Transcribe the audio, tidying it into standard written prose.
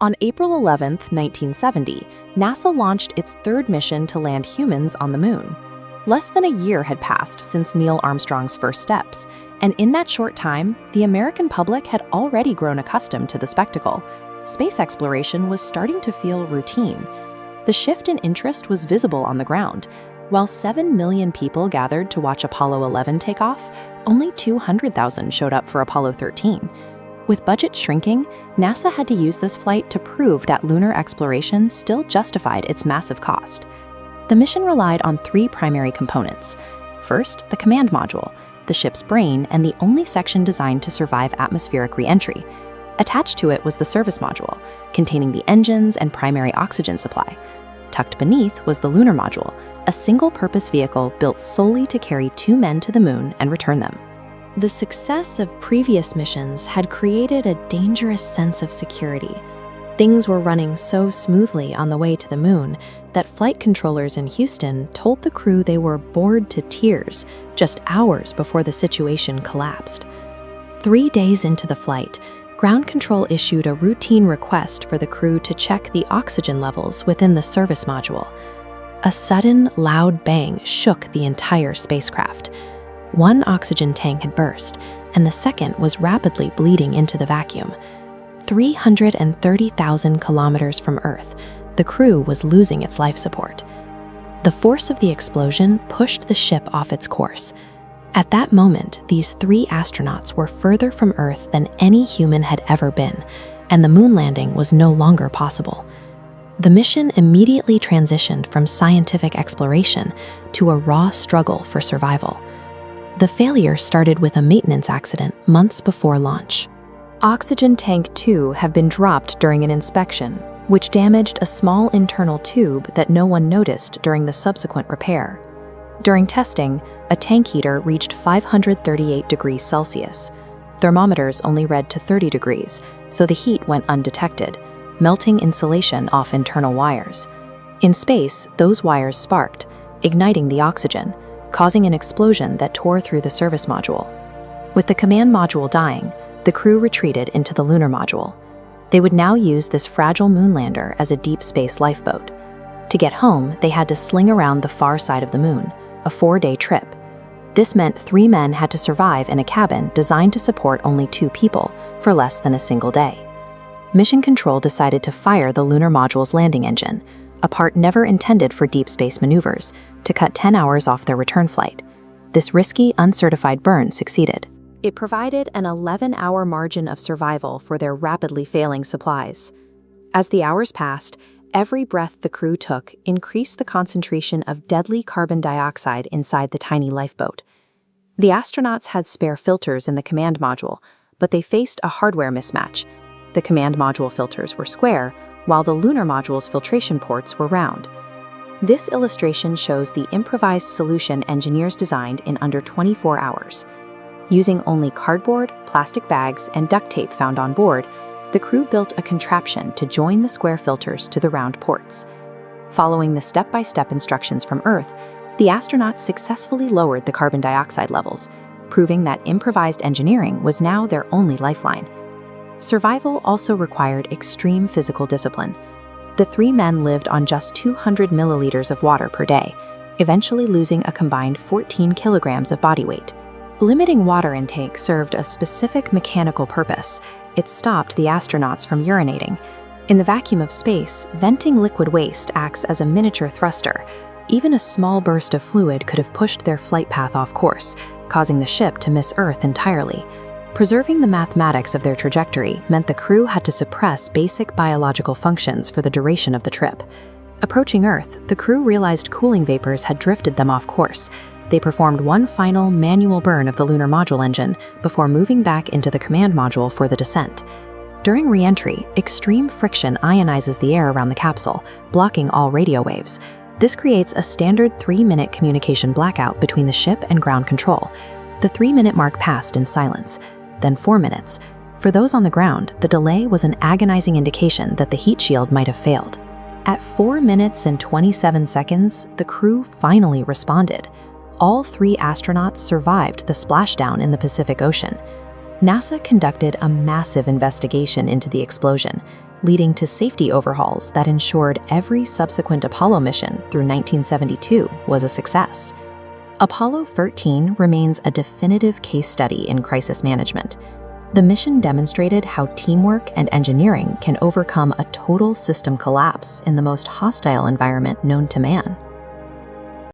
On April 11, 1970, NASA launched its third mission to land humans on the moon. Less than a year had passed since Neil Armstrong's first steps, and in that short time, the American public had already grown accustomed to the spectacle. Space exploration was starting to feel routine. The shift in interest was visible on the ground. While 7 million people gathered to watch Apollo 11 take off, only 200,000 showed up for Apollo 13. With budget shrinking, NASA had to use this flight to prove that lunar exploration still justified its massive cost. The mission relied on three primary components. First, the command module, the ship's brain and the only section designed to survive atmospheric re-entry. Attached to it was the service module, containing the engines and primary oxygen supply. Tucked beneath was the lunar module, a single-purpose vehicle built solely to carry 2 men to the moon and return them. The success of previous missions had created a dangerous sense of security. Things were running so smoothly on the way to the moon that flight controllers in Houston told the crew they were bored to tears just hours before the situation collapsed. 3 days into the flight, ground control issued a routine request for the crew to check the oxygen levels within the service module. A sudden, loud bang shook the entire spacecraft. One oxygen tank had burst, and the second was rapidly bleeding into the vacuum. 330,000 kilometers from Earth, the crew was losing its life support. The force of the explosion pushed the ship off its course. At that moment, these 3 astronauts were further from Earth than any human had ever been, and the moon landing was no longer possible. The mission immediately transitioned from scientific exploration to a raw struggle for survival. The failure started with a maintenance accident months before launch. Oxygen tank 2 had been dropped during an inspection, which damaged a small internal tube that no one noticed during the subsequent repair. During testing, a tank heater reached 538 degrees Celsius. Thermometers only read to 30 degrees, so the heat went undetected, melting insulation off internal wires. In space, those wires sparked, igniting the oxygen, causing an explosion that tore through the service module. With the command module dying, the crew retreated into the lunar module. They would now use this fragile moonlander as a deep space lifeboat. To get home, they had to sling around the far side of the moon, a 4-day trip. This meant 3 men had to survive in a cabin designed to support only 2 people for less than a single day. Mission Control decided to fire the lunar module's landing engine, a part never intended for deep space maneuvers, to cut 10 hours off their return flight. This risky, uncertified burn succeeded. It provided an 11-hour margin of survival for their rapidly failing supplies. As the hours passed, every breath the crew took increased the concentration of deadly carbon dioxide inside the tiny lifeboat. The astronauts had spare filters in the command module, but they faced a hardware mismatch. The command module filters were square, while the lunar module's filtration ports were round. This illustration shows the improvised solution engineers designed in under 24 hours. Using only cardboard, plastic bags, and duct tape found on board, the crew built a contraption to join the square filters to the round ports. Following the step-by-step instructions from Earth, the astronauts successfully lowered the carbon dioxide levels, proving that improvised engineering was now their only lifeline. Survival also required extreme physical discipline. The 3 men lived on just 200 milliliters of water per day, eventually losing a combined 14 kilograms of body weight. Limiting water intake served a specific mechanical purpose. It stopped the astronauts from urinating. In the vacuum of space, venting liquid waste acts as a miniature thruster. Even a small burst of fluid could have pushed their flight path off course, causing the ship to miss Earth entirely. Preserving the mathematics of their trajectory meant the crew had to suppress basic biological functions for the duration of the trip. Approaching Earth, the crew realized cooling vapors had drifted them off course. They performed one final manual burn of the lunar module engine before moving back into the command module for the descent. During re-entry, extreme friction ionizes the air around the capsule, blocking all radio waves. This creates a standard 3-minute communication blackout between the ship and ground control. The 3-minute mark passed in silence. Then 4 minutes. For those on the ground, the delay was an agonizing indication that the heat shield might have failed. At 4 minutes and 27 seconds, the crew finally responded. All 3 astronauts survived the splashdown in the Pacific Ocean. NASA conducted a massive investigation into the explosion. leading to safety overhauls that ensured every subsequent Apollo mission through 1972 was a success. Apollo 13 remains a definitive case study in crisis management. The mission demonstrated how teamwork and engineering can overcome a total system collapse in the most hostile environment known to man.